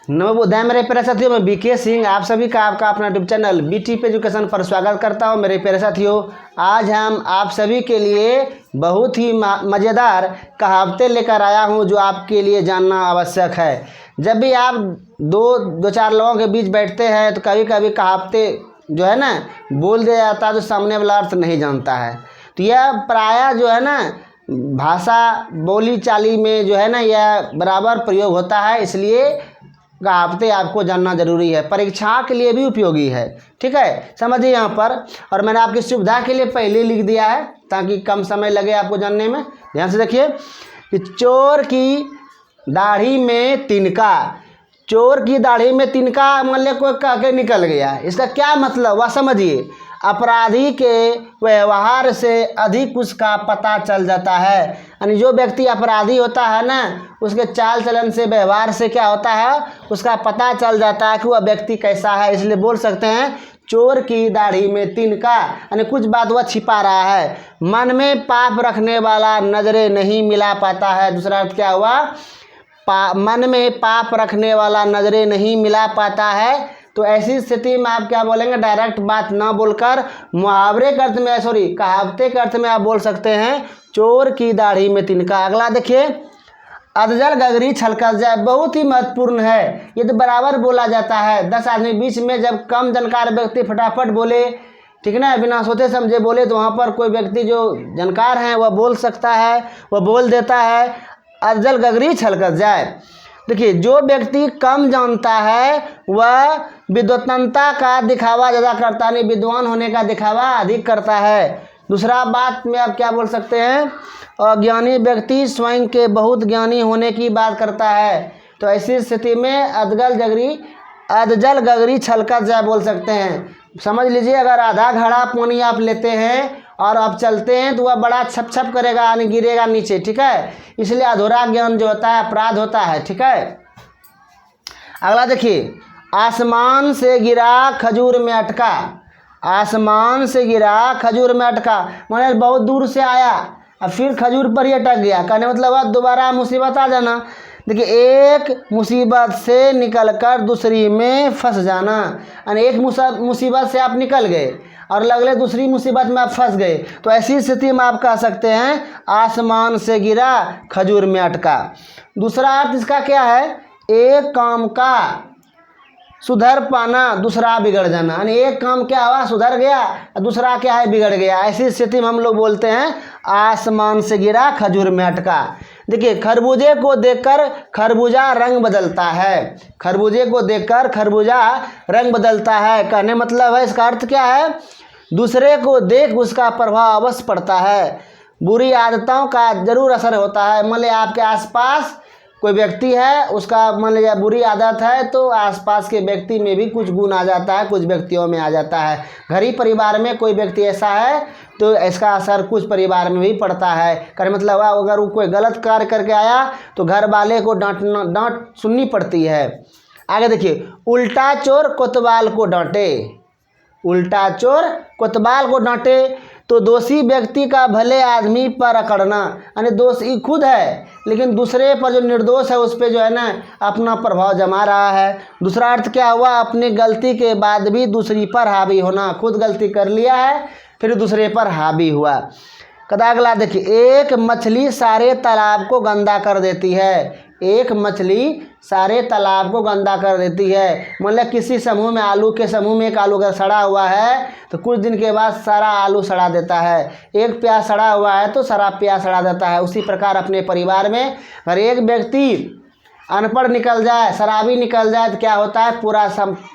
नवोदय मेरे प्यारे साथियों, मैं बीके सिंह आप सभी का आपका अपना यूट्यूब चैनल बीटीप एजुकेशन पर स्वागत करता हूं। मेरे प्यारे साथियों, आज हम आप सभी के लिए बहुत ही मज़ेदार कहावतें लेकर आया हूं जो आपके लिए जानना आवश्यक है। जब भी आप दो चार लोगों के बीच बैठते हैं तो कभी कभी कहावतें जो है ना बोल दिया जाता है जो सामने वाला अर्थ नहीं जानता है। तो यह प्रायः जो है ना भाषा बोली चाली में जो है ना यह बराबर प्रयोग होता है, इसलिए कहावतें आपको जानना जरूरी है, परीक्षा के लिए भी उपयोगी है। ठीक है, समझिए यहाँ पर। और मैंने आपकी सुविधा के लिए पहले लिख दिया है ताकि कम समय लगे आपको जानने में। ध्यान से देखिए कि चोर की दाढ़ी में तिनका। चोर की दाढ़ी में तिनका मतलब कोई कह के निकल गया, इसका क्या मतलब वह समझिए। अपराधी के व्यवहार से अधिक उसका पता चल जाता है। यानी जो व्यक्ति अपराधी होता है ना, उसके चाल चलन से व्यवहार से क्या होता है, उसका पता चल जाता है कि वह व्यक्ति कैसा है। इसलिए बोल सकते हैं चोर की दाढ़ी में तिनका, यानी कुछ बात वह छिपा रहा है। मन में पाप रखने वाला नजरें नहीं मिला पाता है। दूसरा अर्थ क्या हुआ, मन में पाप रखने वाला नजरें नहीं मिला पाता है। तो ऐसी स्थिति में आप क्या बोलेंगे, डायरेक्ट बात ना बोलकर मुहावरे के अर्थ में कहावते के अर्थ में आप बोल सकते हैं चोर की दाढ़ी में तिनका। अगला देखिए, अधजल गगरी छलकत जाए। बहुत ही महत्वपूर्ण है, ये तो बराबर बोला जाता है। 10 आदमी बीच में जब कम जानकार व्यक्ति फटाफट बोले, ठीक ना, बिना सोचे समझे बोले, तो वहाँ पर कोई व्यक्ति जो जानकार हैं वह बोल सकता है, वह बोल देता है अधजल गगरी छलकत जाए। देखिए, जो व्यक्ति कम जानता है वह विद्वत्ता का दिखावा ज़्यादा करता नहीं, विद्वान होने का दिखावा अधिक करता है। दूसरा बात में आप क्या बोल सकते हैं, अज्ञानी व्यक्ति स्वयं के बहुत ज्ञानी होने की बात करता है। तो ऐसी स्थिति में अधजल गगरी छलकत जाए बोल सकते हैं। समझ लीजिए, अगर आधा घड़ा पानी आप लेते हैं और आप चलते हैं तो वह बड़ा छप छप करेगा, यानी गिरेगा नीचे। ठीक है, इसलिए अधूरा ज्ञान जो होता है अपराध होता है। ठीक है, अगला देखिए, आसमान से गिरा खजूर में अटका। आसमान से गिरा खजूर में अटका माने बहुत दूर से आया और फिर खजूर पर ही अटक गया। कहने मतलब अब दोबारा मुसीबत आ जाना। देखिए, एक मुसीबत से निकलकर दूसरी में फंस जाना, यानी एक मुसीबत से आप निकल गए और अगले दूसरी मुसीबत में आप फंस गए। तो ऐसी स्थिति में आप कह सकते हैं आसमान से गिरा खजूर में अटका। दूसरा अर्थ इसका क्या है, एक काम का सुधर पाना दूसरा बिगड़ जाना, यानी एक काम क्या हुआ सुधर गया, दूसरा क्या है बिगड़ गया। ऐसी स्थिति में हम लोग बोलते हैं आसमान से गिरा खजूर में अटका। देखिए, खरबूजे को देखकर खरबूजा रंग बदलता है। खरबूजे को देखकर खरबूजा रंग बदलता है, कहने मतलब है इसका अर्थ क्या है, दूसरे को देख उसका प्रभाव अवश्य पड़ता है। बुरी आदतों का जरूर असर होता है। मान लीजिए आपके आसपास कोई व्यक्ति है, उसका मान लीजिए बुरी आदत है तो आसपास के व्यक्ति में भी कुछ गुण आ जाता है, कुछ व्यक्तियों में आ जाता है। घर ही परिवार में कोई व्यक्ति ऐसा है तो इसका असर कुछ परिवार में भी पड़ता है। कहने मतलब अगर वो कोई गलत कार्य करके आया तो घर वाले को डांट सुननी पड़ती है। आगे देखिए, उल्टा चोर कोतवाल को डांटे। उल्टा चोर कोतवाल को डांटे तो दोषी व्यक्ति का भले आदमी पर अकड़ना, यानी दोषी खुद है लेकिन दूसरे पर जो निर्दोष है उस पर जो है ना अपना प्रभाव जमा रहा है। दूसरा अर्थ क्या हुआ, अपनी गलती के बाद भी दूसरी पर हावी होना। खुद गलती कर लिया है फिर दूसरे पर हावी हुआ। अगला देखिए, एक मछली सारे तालाब को गंदा कर देती है। एक मछली सारे तालाब को गंदा कर देती है। मतलब किसी समूह में, आलू के समूह में एक आलू अगर सड़ा हुआ है तो कुछ दिन के बाद सारा आलू सड़ा देता है। एक प्याज सड़ा हुआ है तो सारा प्याज सड़ा देता है। उसी प्रकार अपने परिवार में अगर एक व्यक्ति अनपढ़ निकल जाए, शराबी निकल जाए तो क्या होता है, पूरा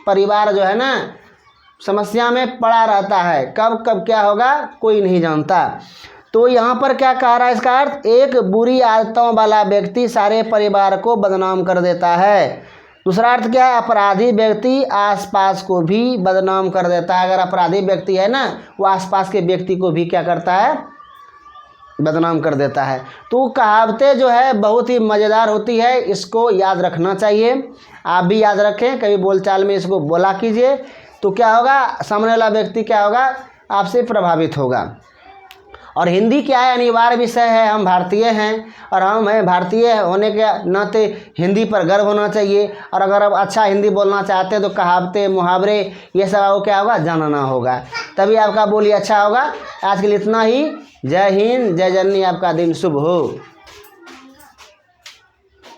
परिवार जो है ना समस्या में पड़ा रहता है। कब कब क्या होगा कोई नहीं जानता। तो यहाँ पर क्या कह रहा है इसका अर्थ, एक बुरी आदतों वाला व्यक्ति सारे परिवार को बदनाम कर देता है। दूसरा अर्थ क्या है, अपराधी व्यक्ति आसपास को भी बदनाम कर देता है। अगर अपराधी व्यक्ति है ना वो आसपास के व्यक्ति को भी क्या करता है, बदनाम कर देता है। तो कहावतें जो है बहुत ही मज़ेदार होती है, इसको याद रखना चाहिए। आप भी याद रखें, कभी बोलचाल में इसको बोला कीजिए तो क्या होगा, सामने वाला व्यक्ति क्या होगा आपसे प्रभावित होगा। और हिंदी क्या है, अनिवार्य विषय है। हम भारतीय हैं और हमें भारतीय होने के नाते हिंदी पर गर्व होना चाहिए। और अगर आप अच्छा हिंदी बोलना चाहते हैं तो कहावतें, मुहावरे, ये सब आपको क्या होगा, जानना होगा, तभी आपका बोली अच्छा होगा। आज के लिए इतना ही। जय हिंद, जय जननी, आपका दिन शुभ हो।